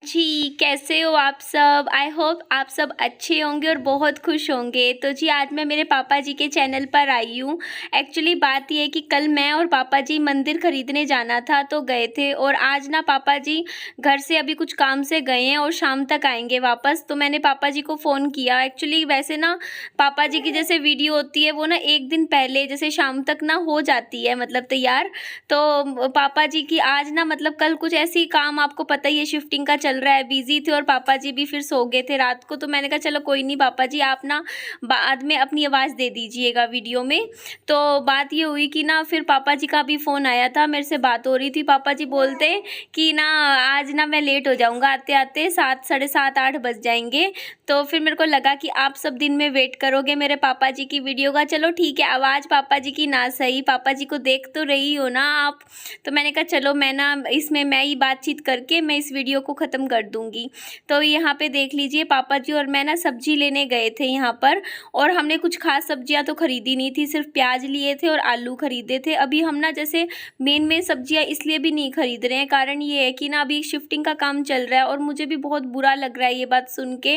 जी, कैसे हो आप सब? आई होप आप सब अच्छे होंगे और बहुत खुश होंगे। तो जी आज मैं मेरे पापा जी के चैनल पर आई हूँ। एक्चुअली बात ये है कि कल मैं और पापा जी मंदिर खरीदने जाना था तो गए थे, और आज ना पापा जी घर से अभी कुछ काम से गए हैं और शाम तक आएंगे वापस। तो मैंने पापा जी को फ़ोन किया। एक्चुअली वैसे ना पापा जी की जैसे वीडियो होती है वो ना एक दिन पहले जैसे शाम तक ना हो जाती है, मतलब तैयार। तो पापा जी की आज ना मतलब कल कुछ ऐसी काम, आपको पता ही है शिफ्टिंग का चल रहा है, बिजी थे और पापा जी भी फिर सो गए थे रात को। तो मैंने कहा चलो कोई नहीं पापा जी, आप ना बाद में अपनी आवाज़ दे दीजिएगा वीडियो में। तो बात ये हुई कि ना फिर पापा जी का भी फ़ोन आया था, मेरे से बात हो रही थी। पापा जी बोलते कि ना आज ना मैं लेट हो जाऊँगा, आते आते 7 साढ़े 7 8 बज जाएंगे। तो फिर मेरे को लगा कि आप सब दिन में वेट करोगे मेरे पापा जी की वीडियो का। चलो ठीक है, आवाज़ पापा जी की ना सही, पापा जी को देख तो रही हो ना आप। तो मैंने कहा चलो मैं ना इसमें मैं ही बातचीत करके मैं इस वीडियो को ख़त्म कर दूँगी। तो यहाँ पे देख लीजिए पापा जी और मैं ना सब्ज़ी लेने गए थे यहाँ पर, और हमने कुछ ख़ास सब्जियाँ तो ख़रीदी नहीं थी, सिर्फ प्याज लिए थे और आलू ख़रीदे थे। अभी हम ना जैसे मेन सब्जियाँ इसलिए भी नहीं ख़रीद रहे हैं, कारण ये है कि ना अभी शिफ्टिंग का काम चल रहा है और मुझे भी बहुत बुरा लग रहा है ये बात सुन के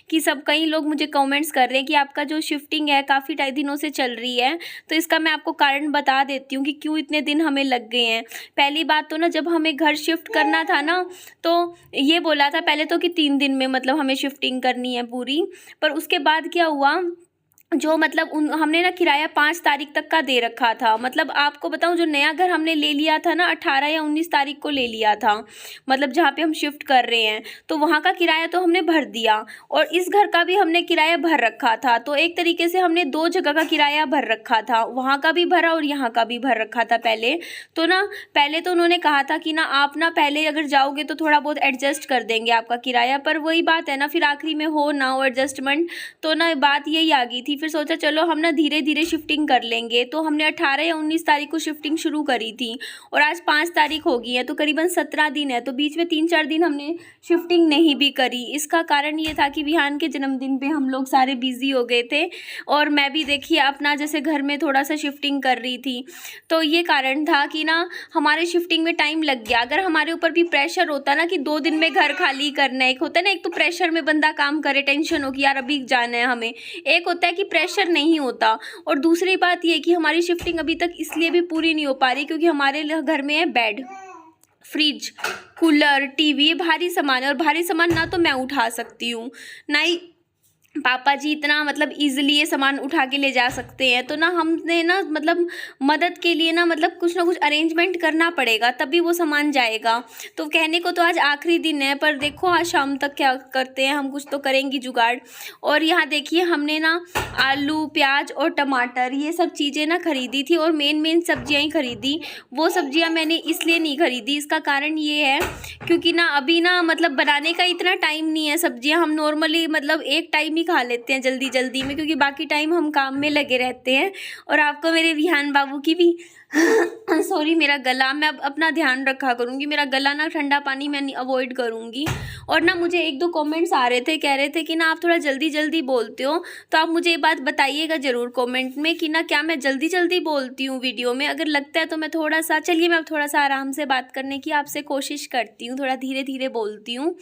कि सब कई लोग मुझे कमेंट्स कर रहे हैं कि आपका जो शिफ्टिंग है काफ़ी दिनों से चल रही है। तो इसका मैं आपको कारण बता देती हूँ कि क्यों इतने दिन हमें लग गए हैं। पहली बात तो ना जब हमें घर शिफ्ट करना था ना, तो ये बोला था पहले तो कि 3 दिन में मतलब हमें शिफ्टिंग करनी है पूरी। पर उसके बाद क्या हुआ, जो मतलब उन हमने ना किराया 5 तारीख तक का दे रखा था। मतलब आपको बताऊं, जो नया घर हमने ले लिया था ना 18 या 19 तारीख को ले लिया था, मतलब जहाँ पे हम शिफ्ट कर रहे हैं। तो वहाँ का किराया तो हमने भर दिया, और इस घर का भी हमने किराया भर रखा था। तो एक तरीके से हमने 2 जगह का किराया भर रखा था, वहाँ का भी भरा और यहाँ का भी भर रखा था पहले। तो ना पहले तो उन्होंने कहा था कि ना आप ना पहले अगर जाओगे तो थोड़ा बहुत एडजस्ट कर देंगे आपका किराया, पर वही बात है ना, फिर आखिरी में हो ना हो एडजस्टमेंट। तो ना बात यही आ गई थी। फिर सोचा चलो हम ना धीरे धीरे शिफ्टिंग कर लेंगे। तो हमने 18 या 19 तारीख को शिफ्टिंग शुरू करी थी, और आज 5 तारीख हो गई है, तो करीबन 17 दिन है। तो बीच में 3-4 दिन हमने शिफ्टिंग नहीं भी करी। इसका कारण ये था कि विहान के जन्मदिन पे हम लोग सारे बिजी हो गए थे, और मैं भी देखिए अपना जैसे घर में थोड़ा सा शिफ्टिंग कर रही थी। तो ये कारण था कि ना हमारे शिफ्टिंग में टाइम लग गया। अगर हमारे ऊपर भी प्रेशर होता ना कि 2 दिन में घर खाली करना है, एक होता है ना, एक तो प्रेशर में बंदा काम करे, टेंशन हो कि यार अभी जाना है हमें, एक होता है कि प्रेशर नहीं होता। और दूसरी बात ये कि हमारी शिफ्टिंग अभी तक इसलिए भी पूरी नहीं हो पा रही क्योंकि हमारे घर में है बेड, फ्रिज, कूलर, टीवी, भारी सामान है, और भारी सामान ना तो मैं उठा सकती हूँ ना ही पापा जी इतना मतलब इजीली ये सामान उठा के ले जा सकते हैं। तो ना हमने ना मतलब मदद के लिए ना मतलब कुछ ना कुछ अरेंजमेंट करना पड़ेगा, तभी वो सामान जाएगा। तो कहने को तो आज आखिरी दिन है, पर देखो आज शाम तक क्या करते हैं, हम कुछ तो करेंगे जुगाड़। और यहाँ देखिए हमने ना आलू, प्याज और टमाटर ये सब चीज़ें ना खरीदी थी, और मेन सब्जियाँ ही खरीदी। वो सब्जियाँ मैंने इसलिए नहीं खरीदी, इसका कारण ये है क्योंकि ना अभी ना मतलब बनाने का इतना टाइम नहीं है। सब्जियां हम नॉर्मली मतलब एक टाइम ही खा लेते हैं जल्दी जल्दी में, क्योंकि बाकी टाइम हम काम में लगे रहते हैं। और आपको मेरे विहान बाबू की भी सॉरी मेरा गला, मैं अब अपना ध्यान रखा करूँगी, मेरा गला ना ठंडा पानी मैं अवॉइड करूँगी। और ना मुझे 1-2 कमेंट्स आ रहे थे, कह रहे थे कि ना आप थोड़ा जल्दी जल्दी बोलते हो। तो आप मुझे ये बात बताइएगा ज़रूर कमेंट में कि ना क्या मैं जल्दी जल्दी बोलती हूँ वीडियो में। अगर लगता है तो मैं थोड़ा सा, चलिए मैं अब थोड़ा सा आराम से बात करने की आपसे कोशिश करती हूँ, थोड़ा धीरे धीरे बोलती हूँ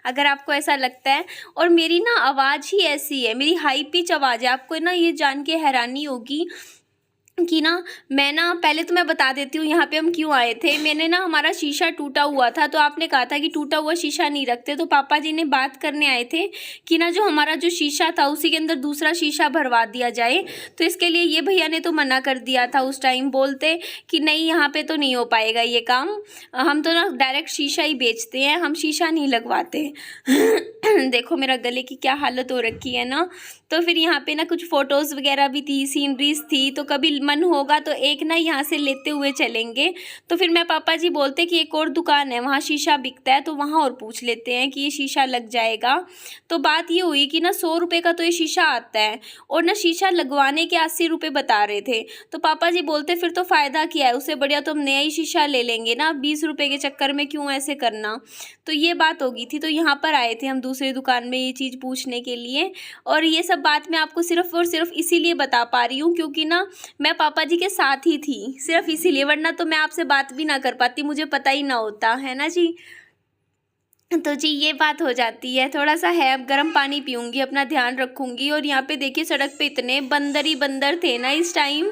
अगर आपको ऐसा लगता है। और मेरी ना आवाज़ ही ऐसी है, मेरी हाई पिच आवाज़ है। आपको ना ये जान के हैरानी होगी कि ना मैं ना पहले तो मैं बता देती हूँ यहाँ पे हम क्यों आए थे। मैंने ना हमारा शीशा टूटा हुआ था, तो आपने कहा था कि टूटा हुआ शीशा नहीं रखते, तो पापा जी ने बात करने आए थे कि ना जो हमारा जो शीशा था उसी के अंदर दूसरा शीशा भरवा दिया जाए। तो इसके लिए ये भैया ने तो मना कर दिया था उस टाइम, बोलते कि नहीं यहाँ पे तो नहीं हो पाएगा ये काम, हम तो ना डायरेक्ट शीशा ही बेचते हैं, हम शीशा नहीं लगवाते। देखो मेरा गले की क्या हालत हो रखी है ना। तो फिर यहाँ पे ना कुछ फ़ोटोज़ वगैरह भी थी, सीनरीज थी, तो कभी मन होगा तो एक ना यहाँ से लेते हुए चलेंगे। तो फिर मैं पापा जी बोलते कि एक और दुकान है वहाँ शीशा बिकता है, तो वहाँ और पूछ लेते हैं कि ये शीशा लग जाएगा। तो बात ये हुई कि ना 100 रुपये का तो ये शीशा आता है, और ना शीशा लगवाने के 80 रुपये बता रहे थे। तो पापा जी बोलते फिर तो फ़ायदा क्या है, उससे बढ़िया तो हम नया ही शीशा ले लेंगे ना, 20 रुपये के चक्कर में क्यों ऐसे करना। तो ये बात हो गई थी। तो यहाँ पर आए थे हम दूसरी दुकान में ये चीज़ पूछने के लिए। और ये सब बात मैं आपको सिर्फ़ और सिर्फ इसीलिए बता पा रही हूँ क्योंकि ना मैं पापा जी के साथ ही थी, सिर्फ इसीलिए, वरना तो मैं आपसे बात भी ना कर पाती, मुझे पता ही ना होता, है ना जी। तो जी ये बात हो जाती है, थोड़ा-सा है, अब गर्म पानी पीऊँगी, अपना ध्यान रखूँगी। और यहाँ पे देखिए सड़क पे इतने बंदर ही बंदर थे ना इस टाइम,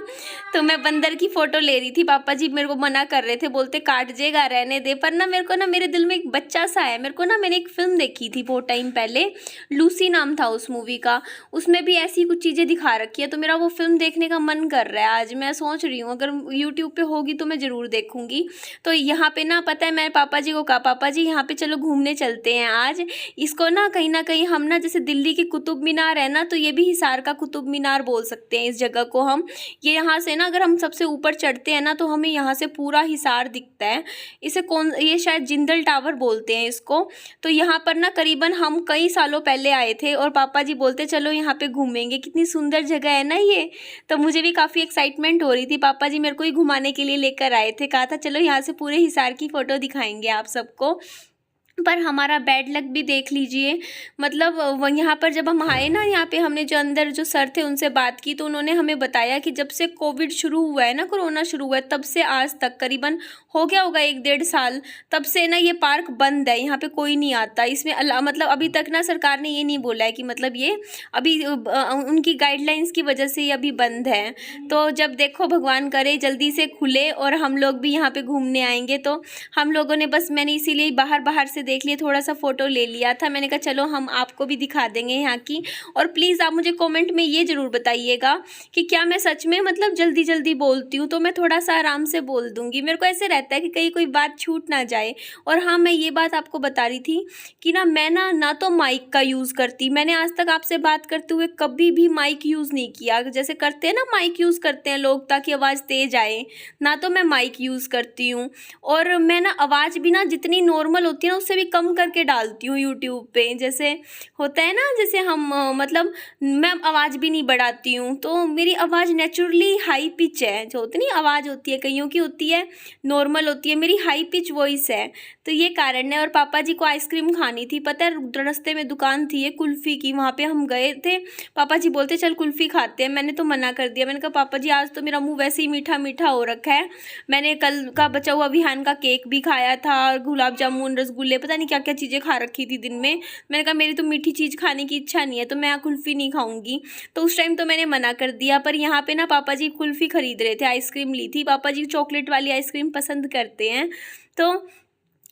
तो मैं बंदर की फ़ोटो ले रही थी। पापा जी मेरे को मना कर रहे थे, बोलते काट जेगा, रहने दे। पर ना मेरे को ना मेरे दिल में एक बच्चा-सा है, मेरे को ना मैंने एक फ़िल्म देखी थी बहुत टाइम पहले, लूसी नाम था उस मूवी का, उसमें भी ऐसी कुछ चीज़ें दिखा रखी है, तो मेरा वो फ़िल्म देखने का मन कर रहा है। आज मैं सोच रही हूँ अगर यूट्यूब पे होगी तो मैं ज़रूर देखूँगी। तो यहाँ पे ना पता है मैंने पापा जी को कहा, पापा जी यहाँ पे चलो घूमने चलते हैं आज। इसको ना कहीं हम ना जैसे दिल्ली की कुतुब मीनार है ना, तो ये भी हिसार का कुतुब मीनार बोल सकते हैं इस जगह को हम। ये यहाँ से ना अगर हम सबसे ऊपर चढ़ते हैं ना तो हमें यहाँ से पूरा हिसार दिखता है। इसे कौन, ये शायद जिंदल टावर बोलते हैं इसको। तो यहाँ पर ना करीबन हम कई सालों पहले आए थे और पापा जी बोलते चलो यहाँ पे घूमेंगे, कितनी सुंदर जगह है ना ये। तो मुझे भी काफ़ी एक्साइटमेंट हो रही थी, पापा जी मेरे को ही घुमाने के लिए लेकर आए थे, कहा था चलो यहाँ से पूरे हिसार की फ़ोटो दिखाएंगे आप सबको। पर हमारा बैड लक भी देख लीजिए, मतलब वो यहाँ पर जब हम आए ना, यहाँ पे हमने जो अंदर जो सर थे उनसे बात की, तो उन्होंने हमें बताया कि जब से कोविड शुरू हुआ है ना, कोरोना शुरू हुआ है, तब से आज तक करीबन हो गया होगा 1-1.5 साल, तब से ना ये पार्क बंद है, यहाँ पे कोई नहीं आता इसमें। मतलब अभी तक ना सरकार ने ये नहीं बोला है कि मतलब ये अभी उनकी गाइडलाइंस की वजह से ये अभी बंद है। तो जब देखो भगवान करे जल्दी से खुले और हम लोग भी यहाँ पे घूमने आएंगे। तो हम लोगों ने बस, मैंने इसीलिए बाहर से देख लिए, थोड़ा सा फ़ोटो ले लिया था। मैंने कहा चलो हम आपको भी दिखा देंगे यहाँ की। और प्लीज़ आप मुझे कमेंट में ये ज़रूर बताइएगा कि क्या मैं सच में मतलब जल्दी जल्दी बोलती हूँ, तो मैं थोड़ा सा आराम से बोल दूँगी। मेरे को ऐसे रहता है कि कहीं कोई बात छूट ना जाए। और हाँ, मैं ये बात आपको बता रही थी कि मैं ना तो माइक का यूज़ करती, मैंने आज तक आपसे बात करते हुए कभी भी माइक यूज़ नहीं किया। जैसे करते हैं ना, माइक यूज़ करते हैं लोग ताकि आवाज़ तेज़ आए, ना तो मैं माइक यूज़ करती हूँ। और मैं ना आवाज़ भी ना जितनी नॉर्मल होती है ना उससे भी कम करके डालती हूँ यूट्यूब पे। जैसे होता है ना, जैसे हम मतलब मैं आवाज़ भी नहीं बढ़ाती हूँ, तो मेरी आवाज़ नेचुरली हाई पिच है। जो होती नहीं आवाज़ होती है, कईयों की होती है नॉर्मल होती है, मेरी हाई पिच वॉइस है, तो ये कारण है। और पापा जी को आइसक्रीम खानी थी, पता है रास्ते में दुकान थी एक कुल्फ़ी की, वहाँ पे हम गए थे। पापा जी बोलते चल कुल्फ़ी खाते हैं, मैंने तो मना कर दिया। मैंने कहा पापा जी आज तो मेरा मुँह वैसे ही मीठा मीठा हो रखा है, मैंने कल का बचा हुआ विहान का केक भी खाया था और गुलाब जामुन रसगुल्ले पता नहीं क्या क्या चीज़ें खा रखी थी दिन में। मैंने कहा मेरी तो मीठी चीज़ खाने की इच्छा नहीं है, तो मैं कुल्फ़ी नहीं खाऊंगी। तो उस टाइम तो मैंने मना कर दिया। पर यहाँ पे ना पापा जी कुल्फ़ी खरीद रहे थे, आइसक्रीम ली थी, पापा जी चॉकलेट वाली आइसक्रीम पसंद करते हैं। तो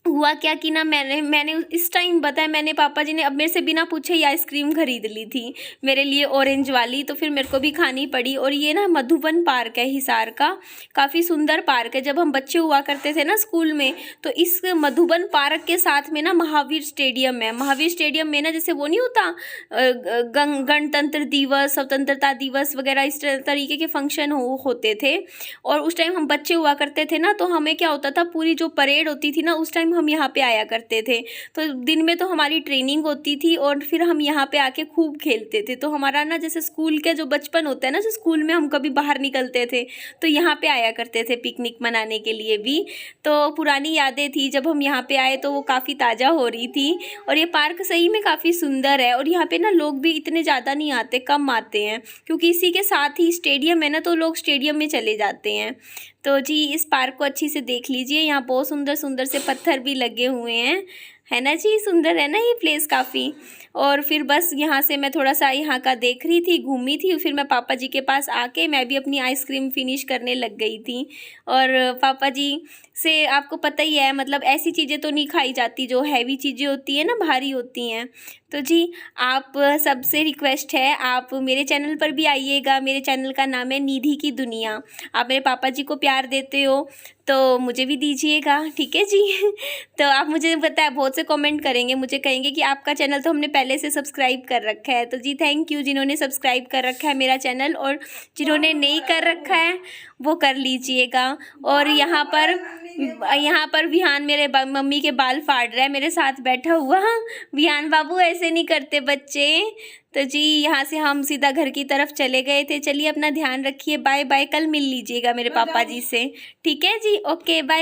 हुआ क्या कि मैंने इस टाइम बताया, मैंने पापा जी ने अब मेरे से बिना पूछे ही आइसक्रीम खरीद ली थी मेरे लिए, ऑरेंज वाली, तो फिर मेरे को भी खानी पड़ी। और ये ना मधुबन पार्क है हिसार का, काफ़ी सुंदर पार्क है। जब हम बच्चे हुआ करते थे ना स्कूल में, तो इस मधुबन पार्क के साथ में ना महावीर स्टेडियम है। महावीर स्टेडियम में ना जैसे वो नहीं होता गणतंत्र दिवस, स्वतंत्रता दिवस वगैरह इस तरीके के फंक्शन होते थे। और उस टाइम हम बच्चे हुआ करते थे ना, तो हमें क्या होता था, पूरी जो परेड होती थी ना उस टाइम हम यहाँ पे आया करते थे। तो दिन में तो हमारी ट्रेनिंग होती थी और फिर हम यहाँ पे आके खूब खेलते थे। तो हमारा ना जैसे स्कूल के जो बचपन होता है ना, जो स्कूल में हम कभी बाहर निकलते थे तो यहाँ पे आया करते थे पिकनिक मनाने के लिए भी। तो पुरानी यादें थी, जब हम यहाँ पे आए तो वो काफ़ी ताज़ा हो रही थी। और ये पार्क सही में काफ़ी सुंदर है। और यहाँ पे ना लोग भी इतने ज़्यादा नहीं आते, कम आते हैं, क्योंकि इसी के साथ ही स्टेडियम है ना, तो लोग स्टेडियम में चले जाते हैं। तो जी इस पार्क को अच्छी से देख लीजिए, यहाँ बहुत सुंदर सुंदर से पत्थर भी लगे हुए हैं, है ना जी, सुंदर है ना ये प्लेस काफ़ी। और फिर बस यहाँ से मैं थोड़ा सा यहाँ का देख रही थी, घूमी थी, फिर मैं पापा जी के पास आके मैं भी अपनी आइसक्रीम फिनिश करने लग गई थी। और पापा जी से आपको पता ही है, मतलब ऐसी चीज़ें तो नहीं खाई जाती जो हैवी चीज़ें होती हैं ना, भारी होती हैं। तो जी आप सबसे रिक्वेस्ट है, आप मेरे चैनल पर भी आइएगा। मेरे चैनल का नाम है निधि की दुनिया। आप मेरे पापा जी को प्यार देते हो तो मुझे भी दीजिएगा, ठीक है जी। तो आप मुझे पता है बहुत से कमेंट करेंगे, मुझे कहेंगे कि आपका चैनल तो हमने पहले से सब्सक्राइब कर रखा है। तो जी थैंक यू जिन्होंने सब्सक्राइब कर रखा है मेरा चैनल, और जिन्होंने नहीं कर रखा है वो कर लीजिएगा। और यहाँ पर विहान मेरे मम्मी के बाल फाड़ रहा है मेरे साथ बैठा हुआ। विहान बाबू ऐसे नहीं करते बच्चे। तो जी यहाँ से हम सीधा घर की तरफ चले गए थे। चलिए अपना ध्यान रखिए, बाय बाय, कल मिल लीजिएगा मेरे पापा जी से, ठीक है जी, ओके बाय।